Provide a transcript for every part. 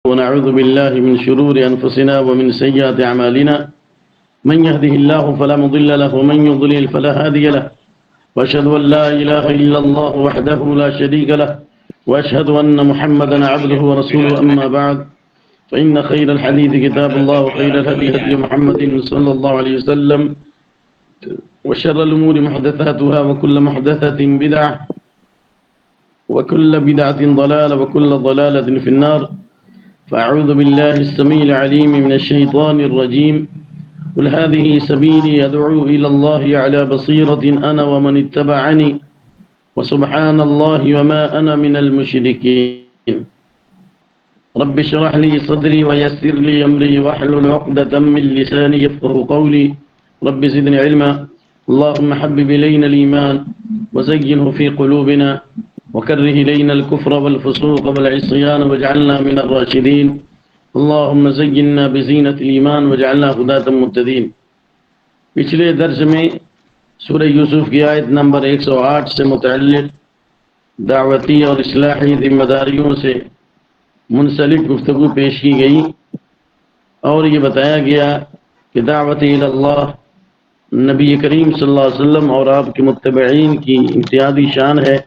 ونعوذ بالله من شرور أنفسنا ومن سيئات أعمالنا من يهده الله فلا مضل له ومن يضلل فلا هادي له وأشهد أن لا إله إلا الله وحده لا شريك له وأشهد أن محمدا عبده ورسوله أما بعد فإن خير الحديث كتاب الله وخير الهدي هدي محمد صلى الله عليه وسلم وشر الأمور محدثاتها وكل محدثة بدعة وكل بدعة ضلالة وكل ضلالة في النار. فأعوذ بالله السميع العليم من الشيطان الرجيم. قل هذه سبيلي أدعو إلى الله على بصيرة أنا ومن اتبعني وسبحان الله وما أنا من المشركين. رب اشرح لي صدري ويسر لي أمري واحلل عقدة من لساني يفقهوا قولي. رب زدني علما. اللهم حبب إلينا الإيمان وزينه في قلوبنا وكره إلينا الكفر والفسوق والعصيان واجعلنا من الراشدين. اللهم زينا بزینت الایمان واجعلنا هداة مهتدین. پچھلے درس میں سورہ یوسف کی آیت نمبر 108 سے متعلق دعوتی اور اصلاحی ذمہ داریوں سے منسلک گفتگو پیش کی گئی اور یہ بتایا گیا کہ دعوت اللہ نبی کریم صلی اللہ علیہ وسلم اور آپ کے متبعین کی امتیازی شان ہے.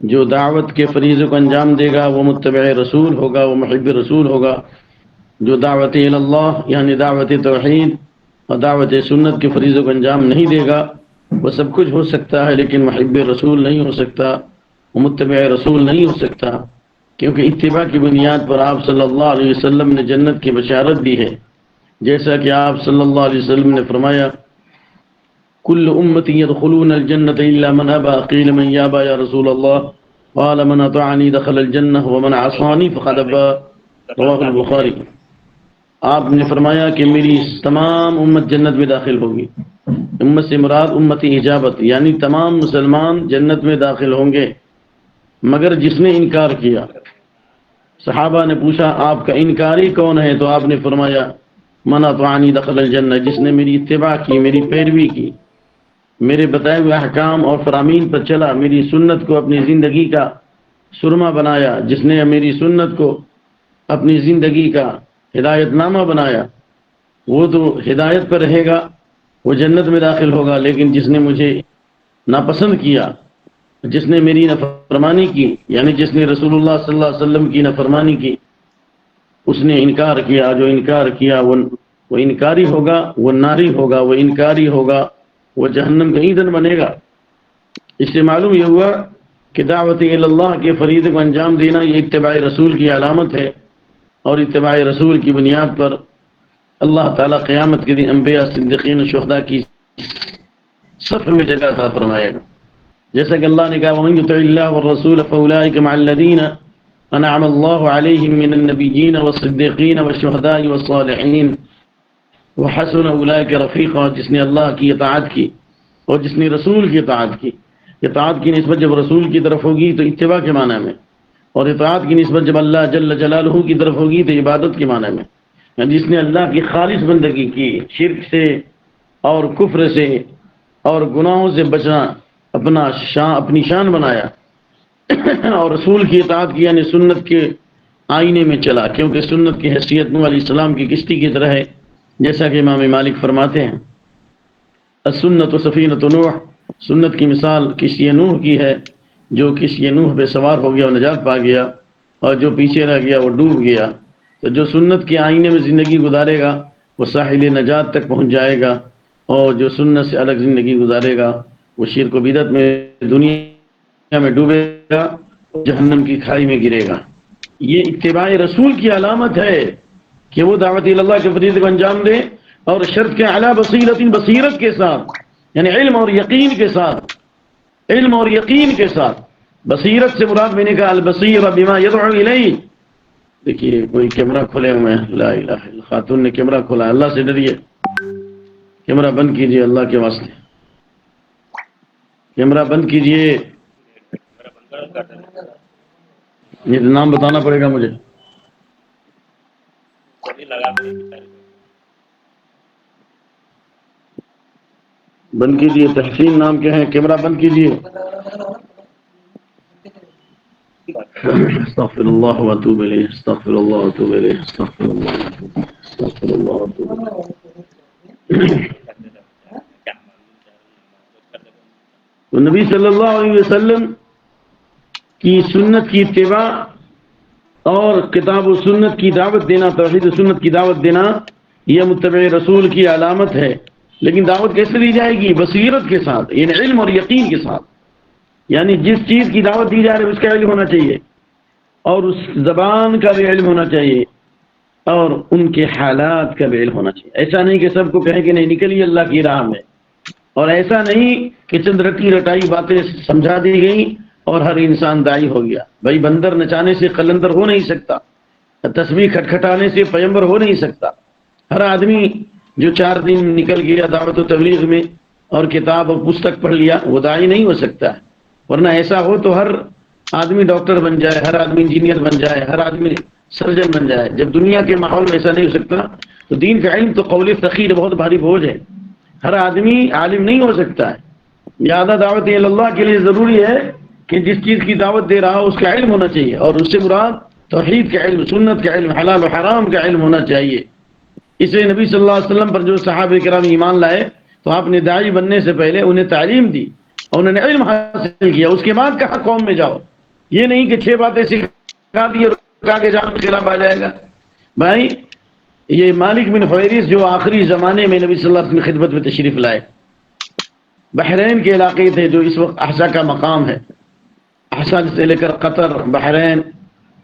جو دعوت کے فریضے کو انجام دے گا وہ متبع رسول ہوگا، وہ محب رسول ہوگا. جو دعوت اللہ یعنی دعوت توحید اور دعوت سنت کے فریضے کو انجام نہیں دے گا وہ سب کچھ ہو سکتا ہے لیکن محب رسول نہیں ہو سکتا، وہ متبع رسول نہیں ہو سکتا، کیونکہ اتباع کی بنیاد پر آپ صلی اللہ علیہ وسلم نے جنت کی بشارت دی ہے. جیسا کہ آپ صلی اللہ علیہ وسلم نے فرمایا کل امتی يدخلون الجنة الا من ابى قيل من يابى يا رسول الله قال من اطاعني دخل الجنة ومن عصاني فقد ابى رواه البخاری. آپ نے فرمایا کہ میری تمام امت جنت میں داخل ہوگی. امت سے مراد امتی اجابت یعنی تمام مسلمان جنت میں داخل ہوں گے مگر جس نے انکار کیا. صحابہ نے پوچھا آپ کا انکاری کون ہے؟ تو آپ نے فرمایا من اطاعني دخل الجنہ، جس نے میری اتباع کی، میری پیروی کی، میرے بتائے ہوئے احکام اور فرامین پر چلا، میری سنت کو اپنی زندگی کا سرما بنایا، جس نے میری سنت کو اپنی زندگی کا ہدایت نامہ بنایا وہ تو ہدایت پر رہے گا، وہ جنت میں داخل ہوگا. لیکن جس نے مجھے ناپسند کیا، جس نے میری نافرمانی کی یعنی جس نے رسول اللہ صلی اللہ علیہ وسلم کی نافرمانی کی، اس نے انکار کیا. جو انکار کیا وہ انکاری ہوگا، وہ ناری ہوگا، وہ انکاری ہوگا، وہ جہنم کا ایندھن بنے گا. اس سے معلوم یہ ہوا کہ دعوت اللہ کے فریضے کو انجام دینا یہ اتباع رسول کی علامت ہے، اور اتباع رسول کی بنیاد پر اللہ تعالیٰ قیامت کے دن انبیاء، صدیقین و شہداء کی صف میں جگہ عطا فرمائے گا. جیسا کہ اللہ نے کہا وَمَن يُطِعِ اللَّهَ وَالرَّسُولَ فَأُولَٰئِكَ مَعَ الَّذِينَ أَنْعَمَ اللَّهُ عَلَيْهِم مِّنَ النَّبِيِّينَ وَالصِّدِّيقِينَ وَالشُّهَدَاءِ وَالصَّالِحِينَ وَحَسُنَ أُولَٰئِكَ رَفِيقًا. جس نے اللہ کی اطاعت کی اور جس نے رسول کی اطاعت کی. اطاعت کی نسبت جب رسول کی طرف ہوگی تو اتباع کے معنی میں، اور اطاعت کی نسبت جب اللہ جل جلالہ کی طرف ہوگی تو عبادت کے معنی میں. جس نے اللہ کی خالص بندگی کی، شرک سے اور کفر سے اور گناہوں سے بچنا اپنی شان بنایا اور رسول کی اطاعت کی یعنی سنت کے آئینے میں چلا، کیونکہ سنت کی حیثیت نوح علیہ السلام کی کشتی کی طرح ہے. جیسا کہ امام مالک فرماتے ہیں السنت سفینۃ نوح، سنت کی مثال کشتی نوح کی ہے. جو کشتی نوح پہ سوار ہو گیا وہ نجات پا گیا، اور جو پیچھے رہ گیا وہ ڈوب گیا. تو جو سنت کے آئینے میں زندگی گزارے گا وہ ساحل نجات تک پہنچ جائے گا، اور جو سنت سے الگ زندگی گزارے گا وہ شرک و بدعت میں دنیا میں ڈوبے گا، جہنم کی کھائی میں گرے گا. یہ اتباع رسول کی علامت ہے کہ وہ دعوت اللہ کے فریضے کو انجام دے، اور شرط کے اعلیٰ بصیرت کے ساتھ یعنی علم اور یقین کے ساتھ. علم اور یقین کے ساتھ. بصیرت سے مراد میں نے کہا البصیر بما یدعو الیہ. دیکھیے کوئی کیمرہ کھولے ہوئے ہیں، لا الہ الا خاتون نے کیمرہ کھولا. اللہ سے ڈریے، کیمرہ بند کیجئے اللہ کے واسطے، کیمرہ بند کیجئے. یہ نام بتانا پڑے گا مجھے. بند کیجئے. تحسین نام کیا ہے؟ کیمرہ بند کیجئے. استغفر اللہ واتوب الیہ، استغفر اللہ واتوب الیہ، استغفر اللہ واتوب الیہ، استغفر اللہ واتوب الیہ۔ تو نبی صلی اللہ علیہ وسلم کی سنت کی اتباع اور کتاب و سنت کی دعوت دینا، توحید و سنت کی دعوت دینا، یہ متبع رسول کی علامت ہے۔ لیکن دعوت کیسے دی جائے گی؟ بصیرت کے ساتھ، یعنی علم اور یقین کے ساتھ، یعنی جس چیز کی دعوت دی جا رہی ہے اس کا علم ہونا چاہیے، اور اس زبان کا بھی علم ہونا چاہیے، اور ان کے حالات کا بھی علم ہونا چاہیے۔ ایسا نہیں کہ سب کو کہیں کہ نہیں نکلیے اللہ کی راہ میں، اور ایسا نہیں کہ چند رٹی رٹائی باتیں سمجھا دی گئیں اور ہر انسان داعی ہو گیا۔ بھائی بندر نچانے سے قلندر ہو نہیں سکتا، تسبیح کھٹکھٹانے سے پیمبر ہو نہیں سکتا۔ ہر آدمی جو 4 دن نکل گیا دعوت و تبلیغ میں اور کتاب اور پستک پڑھ لیا، وہ داعی نہیں ہو سکتا ہے۔ ورنہ ایسا ہو تو ہر آدمی ڈاکٹر بن جائے، ہر آدمی انجینئر بن جائے، ہر آدمی سرجن بن جائے۔ جب دنیا کے ماحول میں ایسا نہیں ہو سکتا تو دین کا علم تو قول فقیر بہت بھاری بوجھ ہے، ہر آدمی عالم نہیں ہو سکتا ہے۔ لہذا دعوت اللہ کے لیے ضروری ہے کہ جس چیز کی دعوت دے رہا ہو اس کا علم ہونا چاہیے، اور اس سے مراد توحید کا علم، سنت کا علم، حلال و حرام کا علم ہونا چاہیے۔ اس لیے نبی صلی اللہ علیہ وسلم پر جو صحابہ کرام ایمان لائے تو آپ نے داعی بننے سے پہلے انہیں تعلیم دی اور انہوں نے علم حاصل کیا، اس کے بعد کہا قوم میں جاؤ۔ یہ نہیں کہ 6 باتیں سکھا دی اور آگے جانے کے خلاف آ جائے گا۔ بھائی یہ مالک بن حویرث جو آخری زمانے میں نبی صلی اللہ علیہ وسلم کی خدمت میں تشریف لائے، بحرین کے علاقے تھے جو اس وقت احسا کا مقام ہے، احسا سے لے کر قطر، بحرین،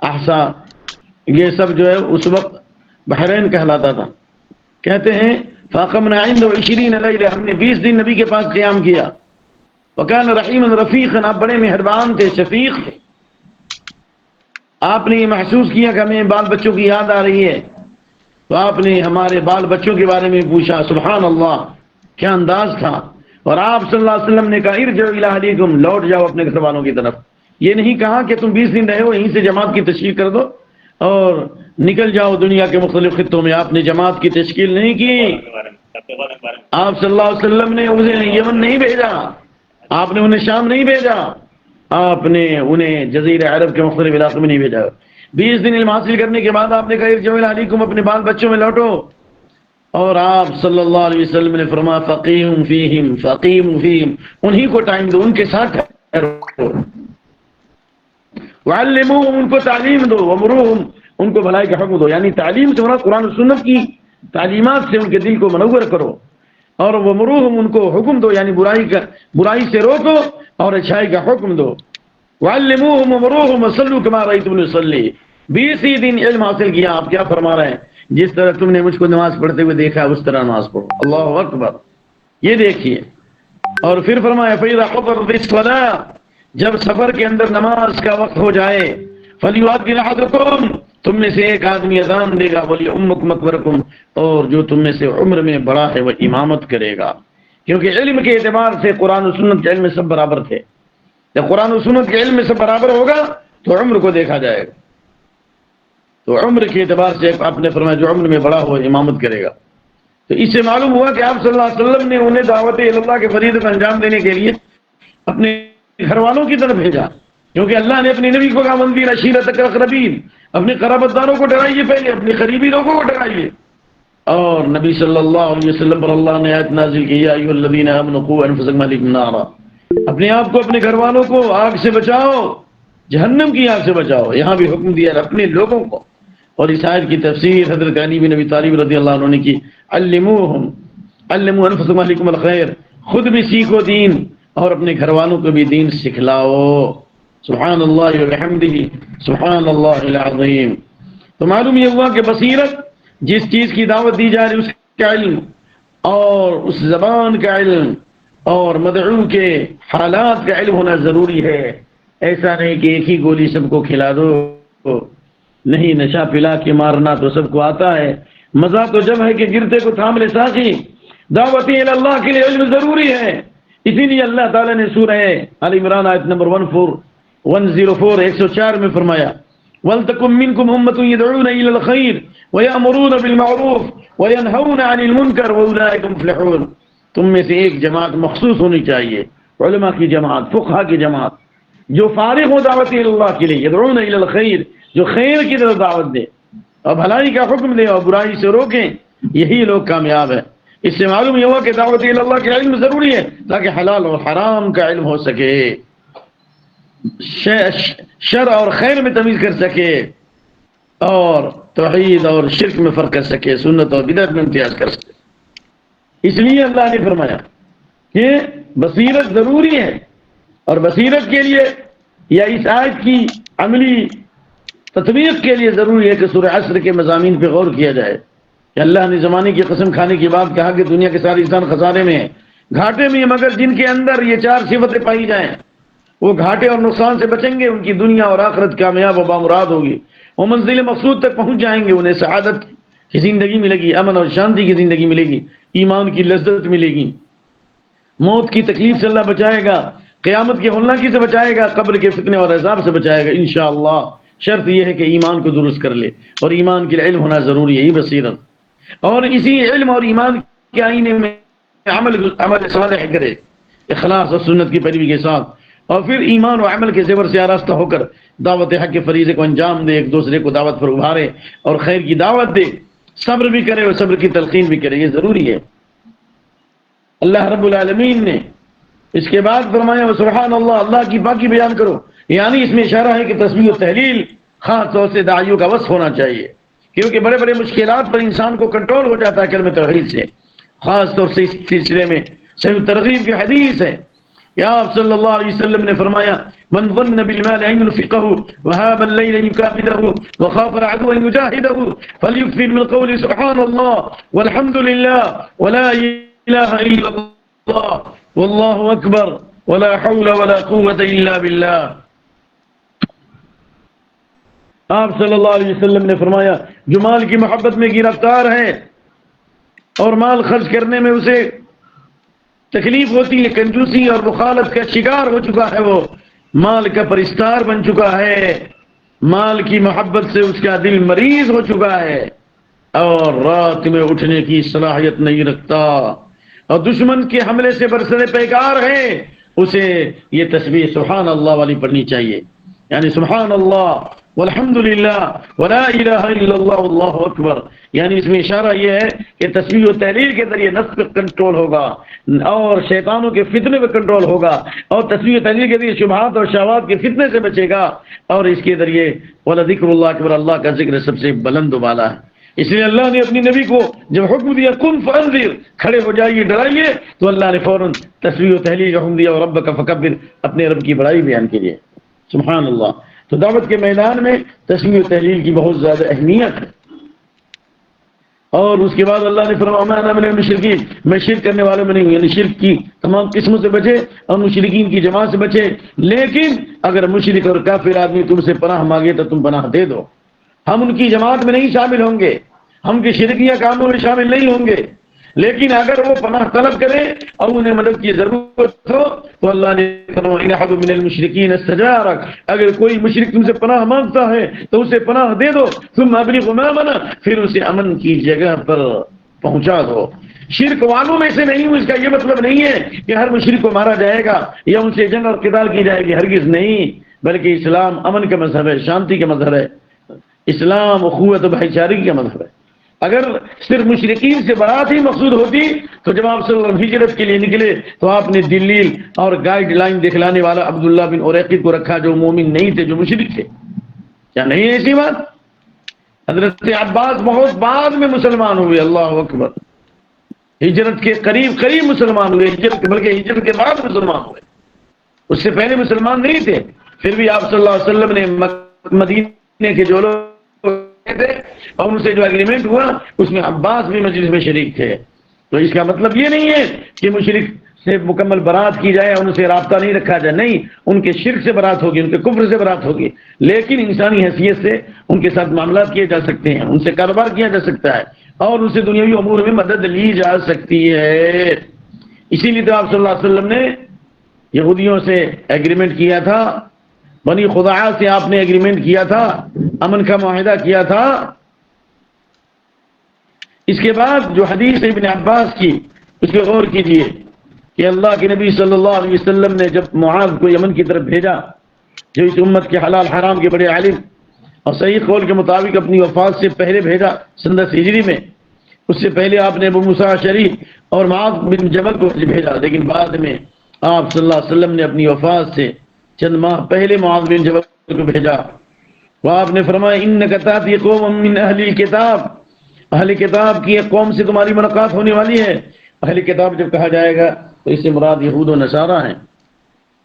احسا، یہ سب جو ہے اس وقت بحرین کہلاتا تھا۔ کہتے ہیں فاقمنا عنده 20 لیلہ، ہم نے 20 دن نبی کے پاس قیام کیا۔ وکان رحیما رفیقا، آپ بڑے مہربان تھے، شفیق تھے۔ آپ نے یہ محسوس کیا کہ ہمیں بال بچوں کی یاد آ رہی ہے تو آپ نے ہمارے بال بچوں کے بارے میں پوچھا۔ سبحان اللہ، کیا انداز تھا۔ اور آپ صلی اللہ علیہ وسلم نے کہا ارجعوا الی اہلیکم، لوٹ جاؤ اپنے گھر والوں کی طرف۔ یہ نہیں کہا کہ تم 20 دن رہے ہو یہیں سے جماعت کی تشکیل کر دو اور نکل جاؤ دنیا کے مختلف خطوں میں۔ آپ نے جماعت کی تشکیل نہیں کی۔ آپ صلی اللہ علیہ وسلم نے انہیں یمن نہیں بھیجا، آپ نے انہیں شام نہیں بھیجا، آپ نے انہیں جزیرہ عرب کے مختلف علاقوں میں نہیں بھیجا۔ 20 دن علم حاصل کرنے کے بعد آپ نے کہا ارجعوا الی اہلیکم، اپنے بال بچوں میں لوٹو۔ اور آپ صلی اللہ علیہ وسلم نے فرمایا فقیم فیہم، فقیم فیہم، انہی کو ٹائم دو، ان کے ساتھ ٹھہرو، وعلموہم، ان کو تعلیم دو، وامروہم، ان کو بھلائی کا حکم دو۔ یعنی تعلیم سے مراد قرآن و سنت کی تعلیمات سے ان کے دل کو منور کرو، اور وامروہم، ان کو حکم دو، یعنی برائی سے روکو اور اچھائی کا حکم دو۔ وعلموہم وامروہم وصلوا کما رأیتمونی اصلی، 20 دن علم حاصل کیا۔ آپ کیا فرما رہے ہیں؟ جس طرح تم نے مجھ کو نماز پڑھتے ہوئے دیکھا اس طرح نماز پڑھو۔ اللہ اکبر، یہ دیکھیے۔ اور پھر فرمایا فَإِذَا حَضَرَتِ الصَّلَاةُ، جب سفر کے اندر نماز کا وقت ہو جائے، فَلْيُؤَذِّنْ أَحَدُكُمْ، تم میں سے ایک آدمی اذان دے گا، وَلْيُؤَمِّكُمْ أَكْبَرُكُمْ، اور جو تم میں سے عمر میں بڑا ہے وہ امامت کرے گا۔ کیونکہ علم کے اعتبار سے قرآن و سنت کے علم میں سب برابر تھے۔ جب قرآن و سنت کے علم میں سب برابر ہوگا تو عمر کو دیکھا جائے گا، تو عمر کے اعتبار سے آپ نے فرمایا جو عمر میں بڑا ہو امامت کرے گا۔ تو اس سے معلوم ہوا کہ آپ صلی اللہ علیہ وسلم نے انہیں دعوت اللہ کے فریضے کو انجام دینے کے لیے اپنے گھر والوں کی طرف بھیجا، کیونکہ اللہ نے اپنے نبی کو کہا وَانذِرْ عَشِيرَتَكَ الْأَقْرَبِينَ، اپنے قرابت داروں کو ڈرائیے، پہلے اپنے قریبی لوگوں کو ڈرائیے۔ اور نبی صلی اللہ علیہ وسلم پر اللہ نے آیت نازل کی یا ایھا الذین آمنوا قوا انفسکم وأہلیکم نارا، اپنے آپ کو اپنے گھر والوں کو آگ سے بچاؤ، جہنم کی آگ سے بچاؤ۔ یہاں بھی حکم دیا اپنے لوگوں کو۔ اور اس آیت کی تفسیر حضرت علی بن ابی طالب رضی اللہ عنہ نے کی، علموا انفسکم وأہلیکم الخیر، خود بھی سیکھو دین اور اپنے گھر والوں کو بھی دین سکھلاؤ۔ سبحان اللہ وبحمدہ، سبحان اللہ العظیم۔ تو معلوم یہ ہوا کہ بصیرت، جس چیز کی دعوت دی جا رہی اس کا علم، اور اس زبان کا علم، اور مدعو کے حالات کا علم ہونا ضروری ہے۔ ایسا نہیں کہ ایک ہی گولی سب کو کھلا دو، نہیں، نشہ پلا کے مارنا تو سب کو آتا ہے، مزہ تو جب ہے کہ گرتے کو تھام لے ساقی۔ دعوت اللہ کے لیے علم ضروری ہے۔ اسی لیے اللہ تعالیٰ نے سورہ آل عمران آیت نمبر 104 104 میں فرمایا وَلْتَكُن مِّنكُمْ أُمَّةٌ يَدْعُونَ إِلَى الْخَيْرِ وَيَأْمُرُونَ بِالْمَعْرُوفِ وَيَنْهَوْنَ عَنِ الْمُنكَرِ وَأُولَٰئِكَ هُمُ الْمُفْلِحُونَ، تم میں سے ایک جماعت مخصوص ہونی چاہیے، علماء کی جماعت، فقہا کی جماعت، جو فارغ ہو دعوت اللہ کے لیے، یدعون الی الخیر، جو خیر کی طرف دعوت دے اور بھلائی کا حکم دے اور برائی سے روکیں، یہی لوگ کامیاب ہیں۔ اس سے معلوم یہ ہوا کہ دعوت الی اللہ کا علم ضروری ہے تاکہ حلال اور حرام کا علم ہو سکے، شر اور خیر میں تمیز کر سکے، اور توحید اور شرک میں فرق کر سکے، سنت اور بدعت میں امتیاز کر سکے۔ اس لیے اللہ نے فرمایا کہ بصیرت ضروری ہے، اور بصیرت کے لیے یا اس آیت کی عملی تطبیق کے لیے ضروری ہے کہ سورہ عصر کے مضامین پہ غور کیا جائے کہ اللہ نے زمانے کی قسم کھانے کے بعد کہا کہ دنیا کے سارے انسان خسارے میں ہیں، گھاٹے میں ہیں، مگر جن کے اندر یہ چار صفتیں پائی جائیں وہ گھاٹے اور نقصان سے بچیں گے، ان کی دنیا اور آخرت کامیاب و بامراد ہوگی، وہ منزل مقصود تک پہنچ جائیں گے، انہیں سعادت کی زندگی ملے گی، امن اور شانتی کی زندگی ملے گی، ایمان کی لذت ملے گی، موت کی تکلیف سے اللہ بچائے گا، قیامت کی ہولناکی سے بچائے گا، قبر کے فتنے اور عذاب سے بچائے گا انشاءاللہ۔ شرط یہ ہے کہ ایمان کو درست کر لے، اور ایمان کے علم ہونا ضروری ہے، یہ بصیرت، اور اسی علم اور ایمان کے آئینے میں عمل صالح کرے اخلاص اور سنت کی پیروی کے ساتھ، اور پھر ایمان و عمل کے زیور سے آراستہ ہو کر دعوت حق کے فریضے کو انجام دے، ایک دوسرے کو دعوت پر ابھارے اور خیر کی دعوت دے، صبر بھی کرے اور صبر کی تلقین بھی کرے، یہ ضروری ہے۔ اللہ رب العالمین نے اس کے بعد فرمایا سبحان اللہ، اللہ کی پاکی بیان کرو، یعنی اس میں اشارہ ہے کہ تسبیح و تحلیل خاص طور سے داعیوں کا وصف ہونا چاہیے، کیونکہ بڑے بڑے مشکلات پر انسان کو کنٹرول ہو جاتا ہے کلمہ توحید سے، خاص طور سے اس سلسلے میں صحیح ترغیب کی حدیث ہے کہ آپ صلی اللہ علیہ وسلم نے فرمایا من ظن بالمال ان ينفقه وهاب الليل يكافده وخاف العدو ان يجاهده فليكثر من قول سبحان الله والحمد لله ولا اله الا الله والله اکبر ولا حول ولا قوة الا بالله۔ آپ صلی اللہ علیہ وسلم نے فرمایا جو مال کی محبت میں گرفتار ہے اور مال خرچ کرنے میں اسے تکلیف ہوتی ہے، کنجوسی اور مخالف کا شکار ہو چکا ہے، وہ مال کا پرستار بن چکا ہے، مال کی محبت سے اس کا دل مریض ہو چکا ہے، اور رات میں اٹھنے کی صلاحیت نہیں رکھتا، اور دشمن کے حملے سے برسر پیکار ہے، اسے یہ تسبیح سبحان اللہ والی پڑھنی چاہیے، یعنی سبحان اللہ والحمد للہ ولا الہ الا اللہ واللہ اکبر، یعنی اس میں اشارہ یہ ہے کہ تسبیح و تحلیل کے ذریعے نفس پہ کنٹرول ہوگا اور شیطانوں کے فتنے پہ کنٹرول ہوگا، اور تسبیح و تحلیل کے ذریعے شبہات اور شہوات کے فتنے سے بچے گا، اور اس کے ذریعے وَلَذِكْرُ اللَّهِ اکبر، اللہ کا ذکر سب سے بلند و بالا ہے۔ اس لیے اللہ نے اپنی نبی کو جب حکم دیا کن فانذر، کھڑے ہو جائیے ڈرائیے، تو اللہ نے فوراً تسبیح و تحلیل کا حکم دیا اور ربک فکبر، اپنے رب کی بڑائی بیان کے لیے، سبحان اللہ۔ تو دعوت کے میدان میں تسبیح و تحلیل کی بہت زیادہ اہمیت ہے، اور اس کے بعد اللہ نے فرمایا میں انا من المشرکین، میں شرک کرنے والوں میں نہیں ہوں، یعنی شرک کی تمام قسموں سے بچے اور مشرکین کی جماعت سے بچے، لیکن اگر مشرک اور کافر آدمی تم سے پناہ مانگے تو تم پناہ دے دو، ہم ان کی جماعت میں نہیں شامل ہوں گے، ہم کے شرکیہ کاموں میں شامل نہیں ہوں گے، لیکن اگر وہ پناہ طلب کریں اور انہیں مدد کی ضرورت ہو تو اللہ نے فرمایا ان احد من المشرکین استجارک، اگر کوئی مشرک تم سے پناہ مانگتا ہے تو اسے پناہ دے دو، ثم ابلغ مامنا، پھر اسے امن کی جگہ پر پہنچا دو۔ شرک والوں میں سے نہیں ہوں، اس کا یہ مطلب نہیں ہے کہ ہر مشرک کو مارا جائے گا یا ان سے جنگ اور قتال کی جائے گی، ہرگز نہیں، بلکہ اسلام امن کا مذہب ہے، شانتی کا مذہب ہے، اسلام اخوت و بھائی چارگی کا مذہب ہے۔ اگر صرف مشرکین سے برات ہی مقصود ہوتی تو جب آپ صلی اللہ علیہ وسلم ہجرت کے لیے نکلے تو آپ نے دلیل اور گائیڈ لائن دکھلانے والا عبداللہ بن اریقط کو رکھا جو مومن نہیں تھے، جو مشرک تھے، کیا نہیں ہے ایسی بات؟ حضرت عباس بہت بعد میں مسلمان ہوئے، اللہ اکبر، ہجرت کے قریب مسلمان ہوئے، بلکہ ہجرت کے بعد مسلمان ہوئے، اس سے پہلے مسلمان نہیں تھے، پھر بھی آپ صلی اللہ علیہ وسلم نے مدینے کے جو لوگ تھے اور ان سے جو ایگریمنٹ ہوا اس میں عباس بھی مجلس میں شریک تھے، تو اس کا مطلب یہ نہیں ہے کہ مشرک سے مکمل برات کی جائے اور ان سے رابطہ نہیں رکھا جائے، نہیں، ان کے شرک سے برات ہوگی، ان کے کفر سے برات ہوگی، لیکن انسانی حیثیت سے ان کے ساتھ معاملات کیے جا سکتے ہیں، ان سے کاروبار کیا جا سکتا ہے اور ان سے دنیاوی امور میں مدد لی جا سکتی ہے۔ اسی لیے تو آپ صلی اللہ علیہ وسلم نے یہودیوں سے ایگریمنٹ کیا تھا، بنی خزاعہ سے آپ نے ایگریمنٹ کیا تھا، امن کا معاہدہ کیا تھا۔ اس کے بعد جو حدیث ابن عباس کی اس پہ غور کیجئے کہ اللہ کے نبی صلی اللہ علیہ وسلم نے جب معاذ کو یمن کی طرف بھیجا جو اس امت کے حلال حرام کے بڑے عالم اور صحیح قول کے مطابق اپنی وفات سے پہلے بھیجا سن 10 ہجری میں. اس سے پہلے آپ نے ابو موسیٰ اشعری اور معاذ بن جبل کو بھیجا، لیکن بعد میں آپ صلی اللہ علیہ وسلم نے اپنی وفات سے چند ماہ پہلے معاذ بن جبل کو بھیجا. وہ آپ نے فرمایا انک تاتی قوم من اہل الکتاب، اہل کتاب کی ایک قوم سے تمہاری ملاقات ہونے والی ہے. اہل کتاب جب کہا جائے گا تو اس سے مراد یہود و نصارہ ہیں،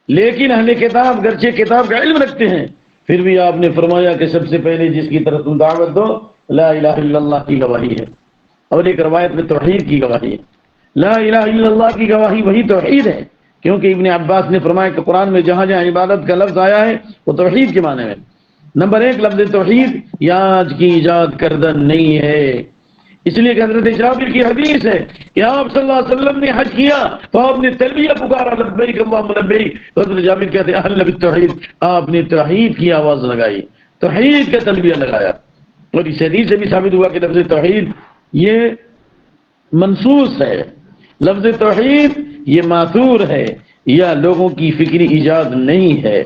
لیکن اہل کتاب گرچہ کتاب کا علم رکھتے ہیں پھر بھی آپ نے فرمایا کہ سب سے پہلے جس کی طرف تم دعوت دو لا الہ الا اللہ کی گواہی ہے، اور ایک روایت میں توحید کی گواہی ہے. لا الہ الا اللہ کی گواہی وہی توحید ہے، کیونکہ ابن عباس نے فرمایا کہ قرآن میں جہاں جہاں عبادت کا لفظ آیا ہے وہ توحید کے معنی میں. نمبر 1 لفظ توحید یاج کی ایجاد کردہ نہیں ہے، اس لیے کہ حضرت جابر کی حدیث ہے کہ آپ صلی اللہ علیہ وسلم نے حج کیا تو آپ نے تلبیہ پکارا لبیک اللہم لبیک. حضرت جابر کہتے ہیں اہل بالتوحید، آپ نے توحید کی آواز لگائی، توحید کا تلبیہ لگایا. اور اس حدیث سے بھی ثابت ہوا کہ لفظ توحید یہ منصوص ہے، لفظ توحید یہ ماثور ہے یا لوگوں کی فکری ایجاد نہیں ہے.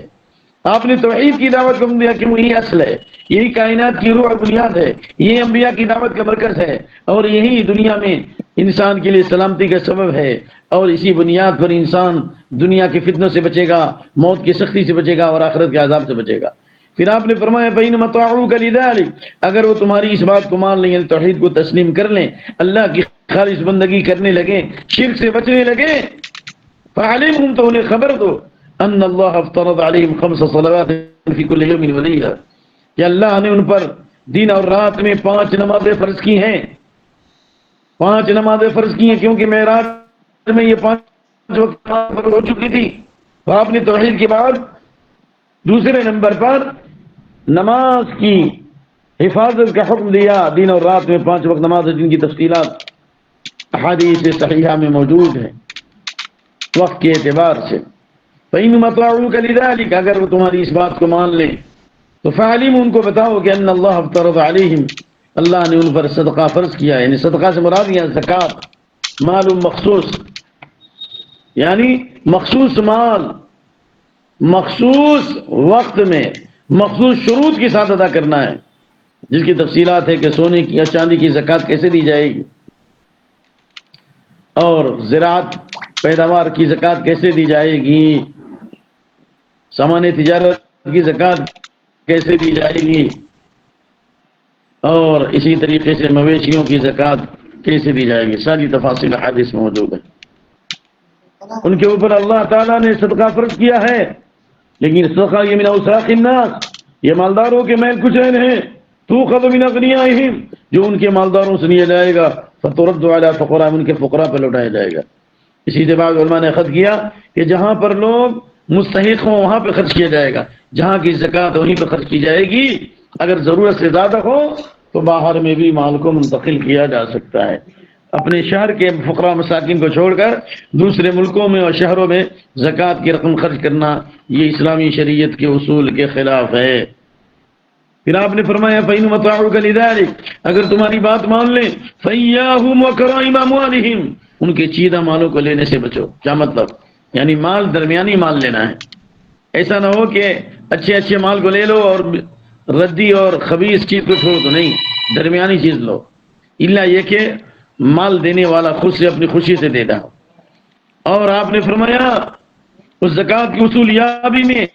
آپ نے توحید کی دعوت کو دیا کہ وہی اصل ہے، یہی کائنات کی روح اور بنیاد ہے، یہی انبیاء کی دعوت کا مرکز ہے، اور یہی دنیا میں انسان کے لیے سلامتی کا سبب ہے. اور اسی بنیاد پر انسان دنیا کے فتنوں سے بچے گا، موت کی سختی سے بچے گا اور آخرت کے عذاب سے بچے گا. پھر آپ نے فرمایا بَإِنَّمَا طَاعُوكَ لِذَلِكَ، اگر وہ تمہاری اس بات کو مان لیں، یعنی توحید کو تسلیم کر لیں، اللہ کی خالص بندگی کرنے لگے، شرک سے بچنے لگے، فَعَلِمْهُمْ تو انہیں خبر دو ان اللہ افترض علیہم 5 صلوات فی کل یوم ولیلہ، کہ اللہ نے ان پر دن اور رات میں 5 نمازیں فرض کی ہیں. 5 نمازیں فرض کی ہیں کیونکہ معراج میں یہ 5 وقت فرض ہو چکی تھی. تو آپ نے توحید کے بعد دوسرے نمبر پر نماز کی حفاظت کا حکم دیا. دن اور رات میں 5 وقت نماز ہے جن کی تفصیلات احادیث صحیحہ میں موجود ہیں وقت کے اعتبار سے. فَإِنَّمَا طَاعُوكَ لِذَلِكَ، اگر وہ تمہاری اس بات کو مان لیں تو فعلیم ان کو بتاؤ کہ ان اللہ افترض علیہم، اللہ نے ان پر صدقہ فرض کیا ہے. یعنی صدقہ سے مراد یہ زکوٰۃ، مال مخصوص، یعنی مخصوص مال مخصوص وقت میں مخصوص شروط کے ساتھ ادا کرنا ہے، جس کی تفصیلات ہے کہ سونے کی یا چاندی کی زکوٰۃ کیسے دی جائے گی، اور زراعت پیداوار کی زکوٰۃ کیسے دی جائے گی، سامان تجارت کی زکوٰۃ کیسے دی جائے گی، اور اسی طریقے سے مویشیوں کی زکوٰۃ کیسے دی جائے گی. ساری تفاصیل حدیث میں موجود ہے. ان کے اوپر اللہ تعالیٰ نے صدقہ فرض کیا ہے، لیکن صدقہ یہ من اوساخ الناس، یہ مالداروں کے میل کچیل ہیں. تؤخذ من اغنیائہم، جو ان کے مالداروں سے لیا جائے گا، فترد علی فقراء، ان کے فقراء پر لوٹایا جائے گا. اسی سے بعض علماء نے خط کیا کہ جہاں پر لوگ مستحق ہوں وہاں پہ خرچ کیا جائے گا، جہاں کی زکوٰۃ وہیں پہ خرچ کی جائے گی. اگر ضرورت سے زیادہ ہو تو باہر میں بھی مال کو منتقل کیا جا سکتا ہے. اپنے شہر کے فقراء مساکین کو چھوڑ کر دوسرے ملکوں میں اور شہروں میں زکوٰۃ کی رقم خرچ کرنا یہ اسلامی شریعت کے اصول کے خلاف ہے. پھر آپ نے فرمایا فَإِنَّمَا طَاعُوكَ لِذَلِكَ، اگر تمہاری بات مان لیں فَإِيَّاهُمْ وَكَرَائِمَ أَمْوَالِهِمْ، ان کے چیدہ مالوں کو لینے سے بچو. کیا مطلب؟ یعنی مال درمیانی مال لینا ہے. ایسا نہ ہو کہ اچھے اچھے مال کو لے لو اور ردی اور خبیث چیز کو چھوڑ دو، نہیں، درمیانی چیز لو. الا یہ کہ مال دینے والا خود سے اپنی خوشی سے دے دا. اور آپ نے فرمایا اس زکوٰۃ کی اصول یابی میں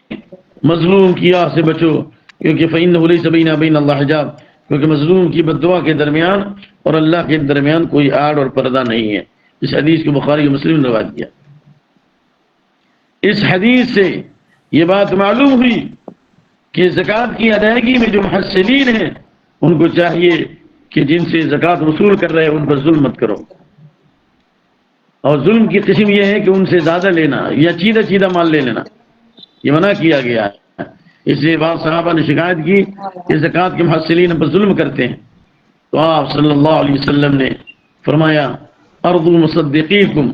مظلوم کی آہ سے بچو، کیونکہ فَإِنَّهُ لَيْسَ بَيْنَهَا وَبَيْنَ اللَّهِ حِجَابٌ، کیونکہ مظلوم کی بددعا کے درمیان اور اللہ کے درمیان کوئی آڑ اور پردہ نہیں ہے. اس حدیث کو بخاری و مسلم نے روایت کیا. اس حدیث سے یہ بات معلوم ہوئی کہ زکوٰۃ کی ادائیگی میں جو محسنین ہیں ان کو چاہیے کہ جن سے زکوٰۃ وصول کر رہے ہیں ان پر ظلم مت کرو. اور ظلم کی قسم یہ ہے کہ ان سے زیادہ لینا یا چیدہ چیدہ مال لے لینا، یہ منع کیا گیا ہے. اس لیے بعض صحابہ نے شکایت کی کہ زکوٰۃ کے محصلین پر ظلم کرتے ہیں، تو آپ صلی اللہ علیہ وسلم نے فرمایا ارضوا مصدقیکم،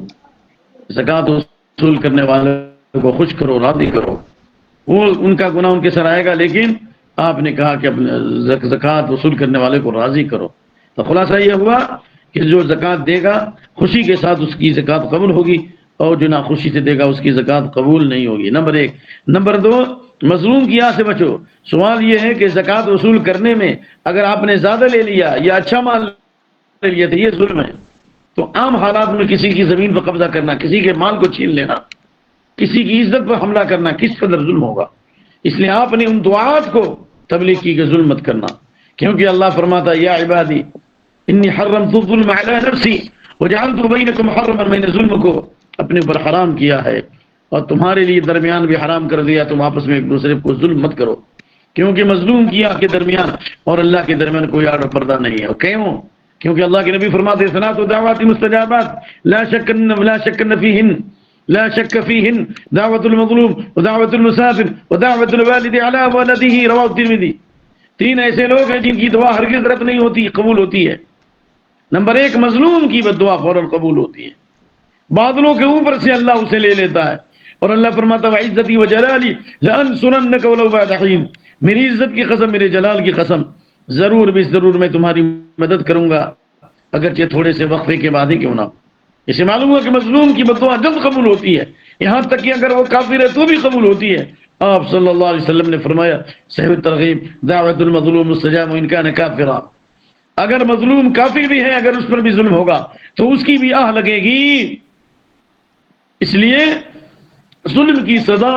زکوٰۃ وصول کرنے والوں کو خوش کرو، راضی کرو. وہ ان کا گناہ ان کے سر آئے گا، لیکن آپ نے کہا کہ اپنے زکوٰۃ وصول کرنے والے کو راضی کرو. تو خلاصہ یہ ہوا کہ جو زکوٰۃ دے گا خوشی کے ساتھ اس کی زکوٰۃ قبول ہوگی، اور جو ناخوشی سے دے گا اس کی زکوٰۃ قبول نہیں ہوگی. نمبر 1. نمبر 2، مظلوم کی آہ سے بچو۔ سوال یہ ہے کہ زکوٰۃ وصول کرنے میں اگر آپ نے زیادہ لے لیا یا اچھا مال لے لیا تو یہ ظلم ہے۔ تو عام حالات میں کسی کی زمین پر قبضہ کرنا، کسی کے مال کو چھین لینا، کسی کی عزت پر حملہ کرنا کس قدر ظلم ہوگا۔ اس لیے آپ نے ان دعات کو تبلیغ کی کہ ظلم مت کرنا، کیونکہ اللہ فرماتا یا عبادی انی حرمت الظلم علی نفسی وجعلت بینکم محرما، میں نے ظلم کو اپنے اوپر حرام کیا ہے اور تمہارے لیے درمیان بھی حرام کر دیا، تم آپس میں ایک دوسرے کو ظلم مت کرو، کیونکہ مظلوم کی آنکھ کے درمیان اور اللہ کے درمیان کوئی آڑ و پردہ نہیں ہے۔ اور کیوں؟ کیونکہ اللہ کے نبی فرماتے ہیں صلاۃ و دعوات مستجابات لا شک فیہن دعوت المظلوم ودعوت المسافر ودعوت الوالد علی ولدہ، رواہ الترمذی۔ تین ایسے لوگ ہیں جن کی دعا ہرگز رد نہیں ہوتی، قبول ہوتی ہے۔ نمبر ایک، مظلوم کی بدعا فوراً قبول ہوتی ہے، بادلوں کے اوپر سے اللہ اسے لے لیتا ہے، اور اللہ فرماتا ہے وعزتی وجلالی لانصرنک ولو بعد حین، میری عزت کی قسم، میرے جلال کی قسم، ضرور بھی ضرور میں تمہاری مدد کروں گا اگرچہ تھوڑے سے وقفے کے بعد ہی کیوں نہ۔ اسے معلوم ہوا کہ مظلوم کی بدعا جلد قبول ہوتی ہے، یہاں تک کہ اگر وہ کافر ہے تو بھی قبول ہوتی ہے۔ آپ صلی اللہ علیہ وسلم نے فرمایا صحیح الترغیب دعوت المظلوم مستجاب ان کان کافرا، اگر مظلوم کافر بھی ہے، اگر اس پر بھی ظلم ہوگا تو اس کی بھی آہ لگے گی۔ اس لیے ظلم کی سزا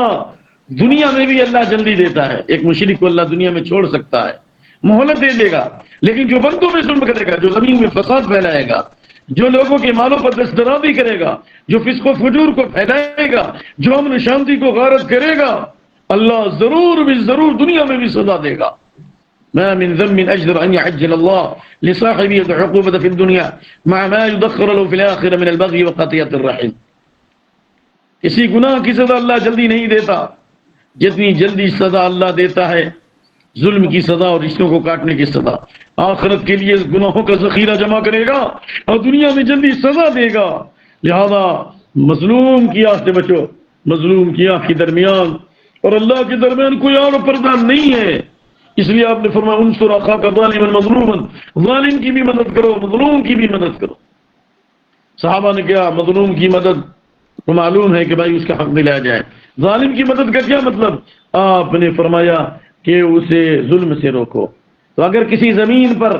دنیا میں بھی اللہ جلدی دیتا ہے۔ ایک مشرک کو اللہ دنیا میں چھوڑ سکتا ہے، مہلت دے دے گا، لیکن جو بندوں میں ظلم کرے گا، جو زمین میں فساد پھیلائے گا، جو لوگوں کے مالوں پر دسترابی کرے گا، جو فسق و فجور کو پھیلائے گا، جو امن شانتی کو غارت کرے گا، اللہ ضرور بھی ضرور دنیا میں بھی سزا دے گا۔ ما من ذنب اجدر ان يعجل الله لصاحبه العقوبة في الدنيا مع ما يدخر له في الآخرة من البغي وقطيعة الرحم۔ کسی گناہ کی سزا اللہ جلدی نہیں دیتا جتنی جلدی سزا اللہ دیتا ہے ظلم کی سزا اور رشتوں کو کاٹنے کی سزا۔ آخرت کے لیے گناہوں کا ذخیرہ جمع کرے گا اور دنیا میں جلدی سزا دے گا۔ لہذا مظلوم کی آنکھ سے بچو، مظلوم کی آنکھ کے درمیان اور اللہ کے درمیان کوئی اور پردہ نہیں ہے۔ اس لیے آپ نے فرمایا انصر اخاک ظالما مظلوما، ظالم کی بھی مدد کرو، مظلوم کی بھی مدد کرو۔ صحابہ نے کیا مظلوم کی مدد تو معلوم ہے کہ بھائی اس کا حق دلایا جائے، ظالم کی مدد کا کیا مطلب؟ آپ نے فرمایا کہ اسے ظلم سے روکو۔ تو اگر کسی زمین پر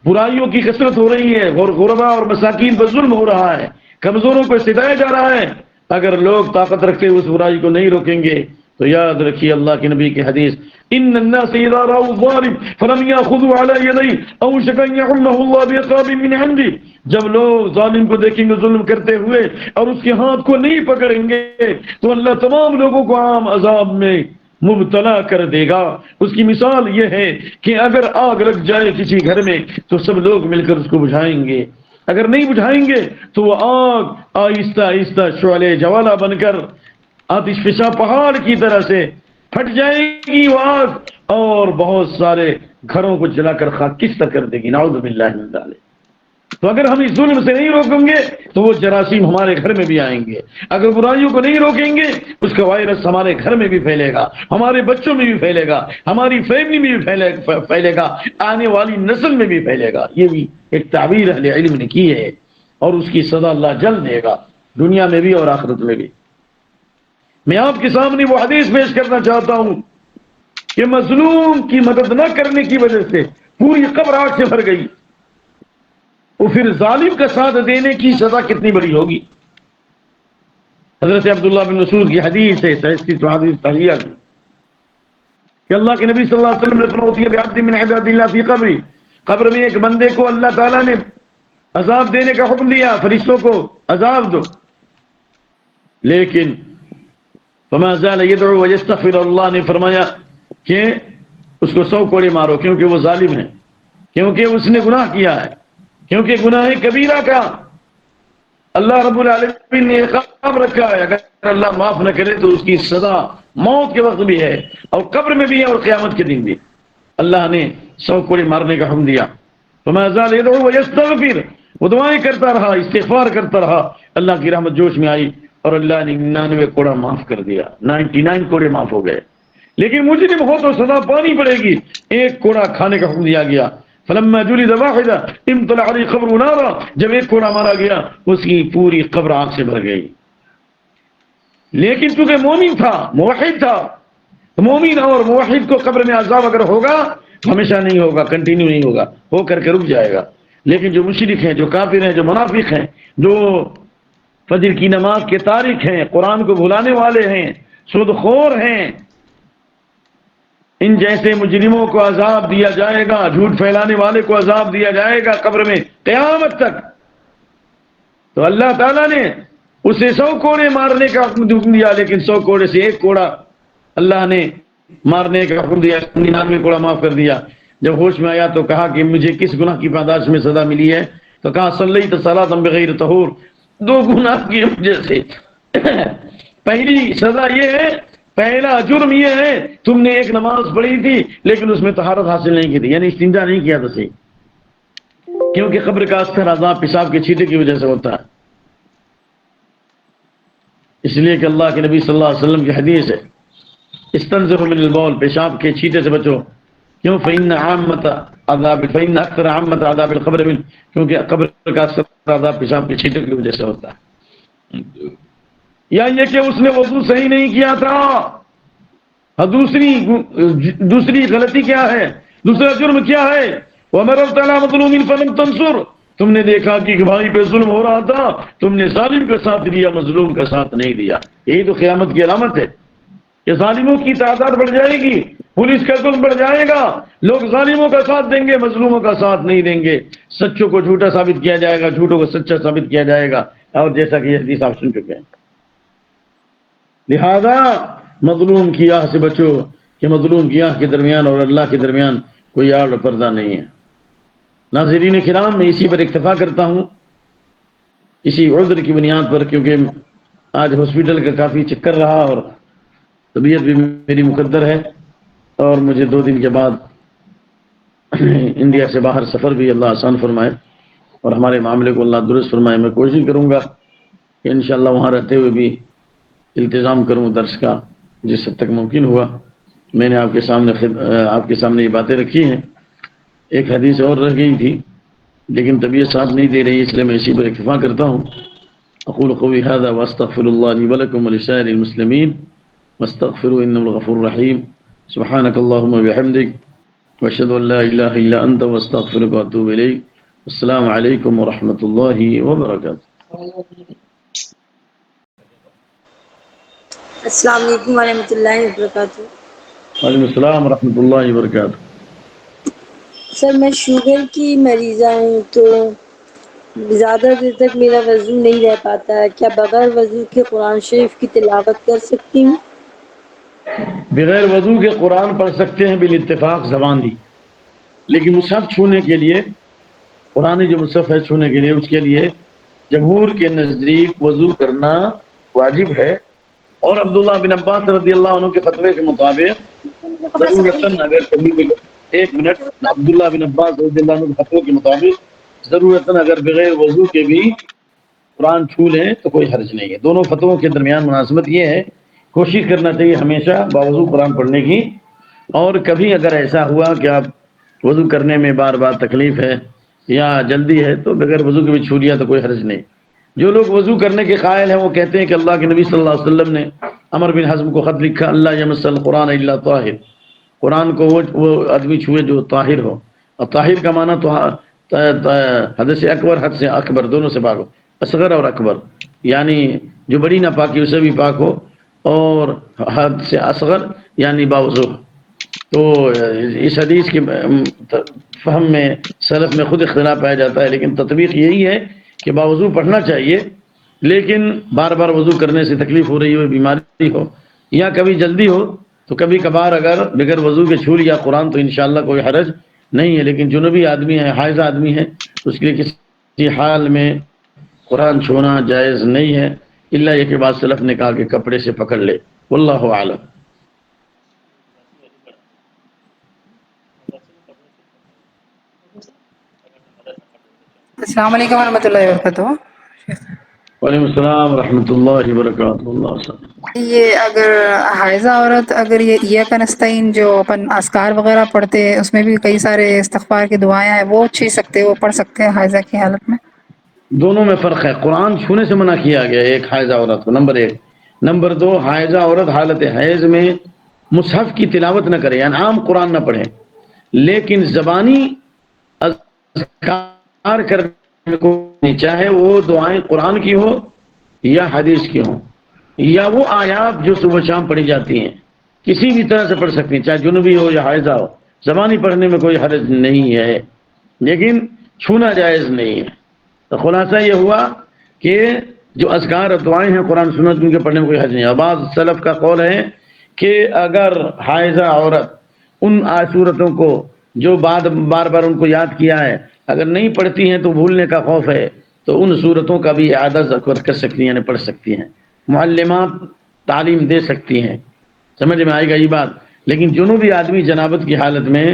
برائیوں کی کثرت ہو رہی ہے اور غربا اور مساکین پر ظلم ہو رہا ہے، کمزوروں کو ستایا جا رہا ہے، اگر لوگ طاقت رکھتے اس برائی کو نہیں روکیں گے تو یاد رکھیے اللہ کے نبی کی حدیث ان الناس اذا راوا الظالم فلم ياخذوا على يديه اوشك ان يعمه الله بعقاب من عنده، جب لوگ ظالم کو دیکھیں گے ظلم کرتے ہوئے اور اس کے ہاتھ کو نہیں پکڑیں گے تو اللہ تمام لوگوں کو عام عذاب میں مبتلا کر دے گا۔ اس کی مثال یہ ہے کہ اگر آگ لگ جائے کسی گھر میں تو سب لوگ مل کر اس کو بجھائیں گے، اگر نہیں بجھائیں گے تو وہ آگ آہستہ آہستہ شعلے جوالہ بن کر آتش فشاں پہاڑ کی طرح سے پھٹ جائے گی وہ آگ اور بہت سارے گھروں کو جلا کر خاکستر کر دے گی، نعوذ باللہ من ذالک۔ تو اگر ہم اس ظلم سے نہیں روکیں گے تو وہ جراثیم ہمارے گھر میں بھی آئیں گے، اگر برائیوں کو نہیں روکیں گے اس کا وائرس ہمارے گھر میں بھی پھیلے گا، ہمارے بچوں میں بھی پھیلے گا، ہماری فیملی میں بھی پھیلے گا، آنے والی نسل میں بھی پھیلے گا۔ یہ بھی ایک تعبیر اہل علم نے کی ہے، اور اس کی سزا اللہ جلد دے گا دنیا میں بھی اور آخرت میں بھی۔ میں آپ کے سامنے وہ حدیث پیش کرنا چاہتا ہوں کہ مظلوم کی مدد نہ کرنے کی وجہ سے پوری قبر آگ سے بھر گئی، وہ پھر ظالم کا ساتھ دینے کی سزا کتنی بڑی ہوگی۔ حضرت عبداللہ بن مسعود کی حدیث ہے، حدیث صحیحہ کی، کہ اللہ کے نبی صلی اللہ علیہ وسلم نے فرمایا بعبد من عباد اللہ فی قبری، قبر میں ایک بندے کو اللہ تعالیٰ نے عذاب دینے کا حکم دیا، فرشتوں کو عذاب دو، لیکن فما زال يدعو ويستغفر، اللہ نے فرمایا کہ اس کو 100 کوڑے مارو کیونکہ وہ ظالم ہے، کیونکہ اس نے گناہ کیا ہے، کیونکہ گناہ کبیرہ کا اللہ رب العالمین نے عقاب رکھا ہے، اگر اللہ معاف نہ کرے تو اس کی سزا موت کے وقت بھی ہے اور قبر میں بھی ہے اور قیامت کے دن بھی۔ اللہ نے 100 کوڑے مارنے کا حکم دیا۔ فما زال يدعو ويستغفر، وہ دعائیں کرتا رہا، استغفار کرتا رہا، اللہ کی رحمت جوش میں آئی اور اللہ نے 99 کوڑا معاف کر دیا، 99 کوڑے معاف ہو گئے۔ لیکن مجرم ہو تو سزا پانی پڑے گی، ایک کوڑا کھانے کا حکم دیا گیا۔ فلما جلد واحدہ امطلع علیہ قبر نارا، جب ایک کوڑا مارا گیا اس کی پوری قبر آگ سے بھر گئی۔ لیکن چونکہ مومن تھا، موحد تھا، تو مومن اور موحد کو قبر میں عذاب اگر ہوگا ہمیشہ نہیں ہوگا، کنٹینیو نہیں ہوگا، ہو کر کے رک جائے گا. لیکن جو مشرک ہیں، جو کافر ہیں، جو منافق ہیں، جو فجر کی نماز کے تارک ہیں، قرآن کو بھلانے والے ہیں، سود خور ہیں، ان جیسے مجرموں کو عذاب دیا جائے گا، جھوٹ پھیلانے والے کو عذاب دیا جائے گا قبر میں قیامت تک. تو اللہ تعالیٰ نے اسے 100 کوڑے مارنے کا حکم دیا، لیکن 100 کوڑے سے ایک کوڑا اللہ نے مارنے کا حکم دیا، 99 کوڑا معاف کر دیا. جب ہوش میں آیا تو کہا کہ مجھے کس گناہ کی پاداش میں سزا ملی ہے؟ تو کہا صلیت صلاۃ بغیر طہور، 2 گناہ کی وجہ سے. پہلی سزا یہ ہے، پہلا جرم یہ ہے تم نے ایک نماز پڑھی تھی لیکن اس میں طہارت حاصل نہیں کی تھی، یعنی استنجا نہیں کیا تھا صحیح، کیونکہ قبر کا اکثر عذاب پیشاب کے چھینٹے کی وجہ سے ہوتا ہے. اس لیے کہ اللہ کے نبی صلی اللہ علیہ وسلم کی حدیث ہے، استنزفوا من البول، پیشاب کے چھینٹے سے بچو. کیوں؟ فإن أكثر عامة عذاب القبر من، کیونکہ قبر کا اکثر عذاب پیشاب کے چھینٹے کی وجہ سے ہوتا ہے. یا یہ کہ اس نے وضو صحیح نہیں کیا تھا. دوسری غلطی کیا ہے؟ دوسرا جرم کیا ہے؟ وَمَرَرْتَ عَلَىٰ مَظْلُومٍ فَلَمْ تَنصُرْ، تم نے دیکھا کہ بھائی پہ ظلم ہو رہا تھا، تم نے ظالم کا ساتھ دیا، مظلوم کا ساتھ نہیں دیا. یہی تو قیامت کی علامت ہے کہ ظالموں کی تعداد بڑھ جائے گی، پولیس کا ظلم بڑھ جائے گا، لوگ ظالموں کا ساتھ دیں گے، مظلوموں کا ساتھ نہیں دیں گے. سچوں کو جھوٹا ثابت کیا جائے گا، جھوٹوں کو سچا ثابت کیا جائے گا. اور جیسا کہ یہ حدیث آپ سن چکے ہیں، لہذا مظلوم کی آہ سے بچو کہ مظلوم کی آہ کے درمیان اور اللہ کے درمیان کوئی آڑ پردہ نہیں ہے. ناظرین کرام، میں اسی پر اکتفا کرتا ہوں، اسی عذر کی بنیاد پر، کیونکہ آج ہاسپٹل کا کافی چکر رہا اور طبیعت بھی میری مقدر ہے، اور مجھے 2 دن کے بعد انڈیا سے باہر سفر بھی اللہ آسان فرمائے اور ہمارے معاملے کو اللہ درست فرمائے. میں کوشش کروں گا کہ انشاءاللہ وہاں رہتے ہوئے بھی التزام کروں درس کا جس حد تک ممکن ہوا. میں نے آپ کے سامنے یہ باتیں رکھی ہیں. ایک حدیث اور رہ گئی تھی لیکن طبیعت ساتھ نہیں دے رہی، اس لیے میں اسی پر اکتفا کرتا ہوں. اقول قولی هذا واستغفر الله لي ولكم ولسائر المسلمين واستغفروا انه الغفور الرحيم. سبحانك اللهم وبحمدك واشهد ان لا اله الا انت واستغفرك واتوب اليك. السلام عليكم ورحمة الله وبركاته. السلام علیکم ورحمۃ اللہ وبرکاتہ. وعلیکم السلام ورحمۃ اللہ وبرکاتہ. سر میں شوگر کی مریضہ ہوں تو زیادہ دیر تک میرا وضو نہیں رہ پاتا ہے، کیا بغیر وضو کے قرآن شریف کی تلاوت کر سکتی ہوں؟ بغیر وضو کے قرآن پڑھ سکتے ہیں بالاتفاق زبان دی، لیکن مصحف چھونے کے لیے، قرآن جو مصحف ہے چھونے کے لیے، اس کے لیے جمہور کے نزدیک وضو کرنا واجب ہے. اور عبداللہ بن عباس رضی اللہ عنہ کے فتوے کے مطابق ضرورتاً اگر کبھی بھی، ایک منٹ، عبداللہ بن عباس رضی اللہ عنہ کے فتوے کے مطابق ضرورتاً اگر بغیر وضو کے بھی قرآن چھو لیں تو کوئی حرج نہیں ہے. دونوں فتووں کے درمیان مناسبت یہ ہے، کوشش کرنا چاہیے ہمیشہ باوضو قرآن پڑھنے کی. اور کبھی اگر ایسا ہوا کہ آپ وضو کرنے میں بار بار تکلیف ہے یا جلدی ہے تو بغیر وضو کے بھی چھو لیا تو کوئی حرج نہیں. جو لوگ وضو کرنے کے قائل ہیں وہ کہتے ہیں کہ اللہ کے نبی صلی اللہ علیہ وسلم نے عمر بن حزم کو خط لکھا، اللہ یمس القرآن الا طاہر، قرآن کو وہ آدمی چھوئے جو طاہر ہو. اور طاہر کا معنی تو حدث اکبر، حد سے اکبر دونوں سے پاک ہو، اصغر اور اکبر، یعنی جو بڑی ناپاکی اسے بھی پاک ہو، اور حد سے اصغر یعنی باوضو. تو اس حدیث کے فہم میں سلف میں خود اختلاف پایا جاتا ہے، لیکن تطبیق یہی ہے کہ باوضو پڑھنا چاہیے، لیکن بار بار وضو کرنے سے تکلیف ہو رہی ہو، بیماری ہو یا کبھی جلدی ہو تو کبھی کبھار اگر بغیر وضو کے چھو لیا قرآن تو انشاءاللہ کوئی حرج نہیں ہے. لیکن جنوبی آدمی ہے، حائض آدمی ہے، اس کے لیے کسی حال میں قرآن چھونا جائز نہیں ہے، الا یہ کہ بعض سلف نے کہا کہ کپڑے سے پکڑ لے. واللہ اعلم. السلام علیکم ورحمۃ اللہ وبرکاتہ. وعلیکم السلام ورحمۃ اللہ وبرکاتہ. اللہ وسلم. یہ اگر حائضہ عورت اگر یہ کنستین جو اپن اذکار وغیرہ پڑھتے ہیں اس میں بھی کئی سارے استغفار کی دعائیں ہیں، وہ چھین سکتے ہیں، وہ پڑھ سکتے ہیں حائضہ کی حالت میں؟ دونوں میں فرق ہے. قرآن چھونے سے منع کیا گیا ایک حائضہ عورت کو، نمبر 1. نمبر 2، حائضہ عورت حالت حیض میں مصحف کی تلاوت نہ کرے یعنی عام قرآن نہ پڑھے، لیکن زبانی اذکار کرنے کو، چاہے وہ دعائیں قرآن کی ہو یا حدیث کی ہوں یا وہ آیات جو صبح شام پڑھی جاتی ہیں، کسی بھی طرح سے پڑھ سکتی ہیں، چاہے جنوبی ہو یا حائضہ ہو، زبانی پڑھنے میں کوئی حرج نہیں ہے، لیکن چھونا جائز نہیں ہے۔ تو خلاصہ یہ ہوا کہ جو اذکار اور دعائیں ہیں قرآن سنت ان کے پڑھنے میں کوئی حرج نہیں ہے۔ بعض سلف کا قول ہے کہ اگر حائضہ عورت ان صورتوں کو جو بار بار ان کو یاد کیا ہے اگر نہیں پڑھتی ہیں تو بھولنے کا خوف ہے تو ان صورتوں کا بھی اعادہ کر سکتی ہیں، یعنی پڑھ سکتی ہیں، معلمات تعلیم دے سکتی ہیں، سمجھ میں آئے گا یہ بات۔ لیکن جنوبی آدمی جنابت کی حالت میں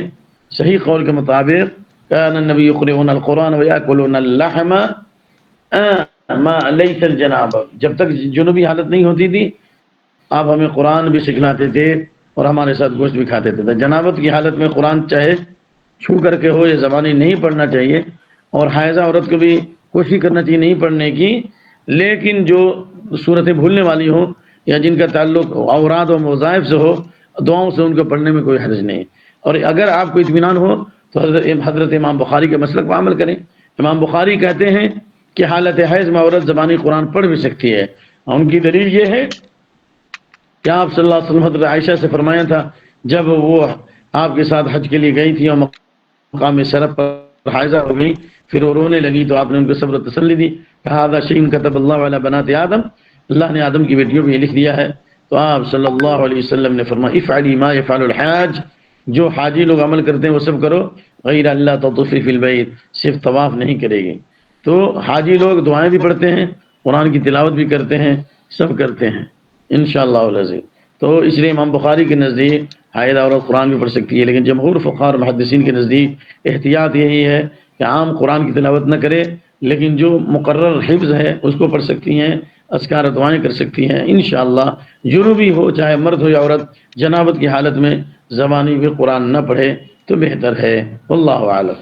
صحیح قول کے مطابق کان النبی یقرؤون القرآن ویأکلون اللحم ما لیس الجنابہ، جب تک جنوبی حالت نہیں ہوتی تھی آپ ہمیں قرآن بھی سکھلاتے تھے اور ہمارے ساتھ گوشت بھی کھاتے تھے۔ جنابت کی حالت میں قرآن چاہے چھو کر کے ہو یا زبانی نہیں پڑھنا چاہیے، اور حائضہ عورت کو بھی کوشش کرنا چاہیے نہیں پڑھنے کی، لیکن جو صورتیں بھولنے والی ہوں یا جن کا تعلق اوراد و وظائف سے ہو، دعاؤں سے ان کو پڑھنے میں کوئی حرج نہیں۔ اور اگر آپ کو اطمینان ہو تو حضرت امام بخاری کے مسلک پر عمل کریں۔ امام بخاری کہتے ہیں کہ حالت حیض میں عورت زبانی قرآن پڑھ بھی سکتی ہے، اور ان کی دلیل یہ ہے کہ آپ صلی اللہ علیہ وسلم حضرت عائشہ سے فرمایا تھا جب وہ آپ کے ساتھ حج کے لیے گئی تھی اور مقام شرف پر حائضہ ہو گئی، پھر وہ رونے لگی تو آپ نے ان کو صبر و تسلی دی، کہا ھذا شیء کتب اللہ علی بنات آدم، اللہ نے آدم کی بیٹیوں پہ یہ لکھ دیا ہے۔ تو آپ صلی اللہ علیہ وسلم نے فرمایا افعلی ما یفعل الحاج، جو حاجی لوگ عمل کرتے ہیں وہ سب کرو، غیر اللہ تطوفی فی البیت، صرف طواف نہیں کرے گی۔ تو حاجی لوگ دعائیں بھی پڑھتے ہیں، قرآن کی تلاوت بھی کرتے ہیں، سب کرتے ہیں انشاءاللہ العزیز۔ تو اس لیے امام بخاری کے نزدیک حائضہ عورت قرآن بھی پڑھ سکتی ہے، لیکن جمہور فقہاء اور محدثین کے نزدیک احتیاط یہی ہے کہ عام قرآن کی تلاوت نہ کرے، لیکن جو مقرر حفظ ہے اس کو پڑھ سکتی ہیں، اذکار دعائیں کر سکتی ہیں انشاءاللہ۔ جنوبی ہو چاہے مرد ہو یا عورت، جنابت کی حالت میں زبانی بھی قرآن نہ پڑھے تو بہتر ہے، واللہ اعلم۔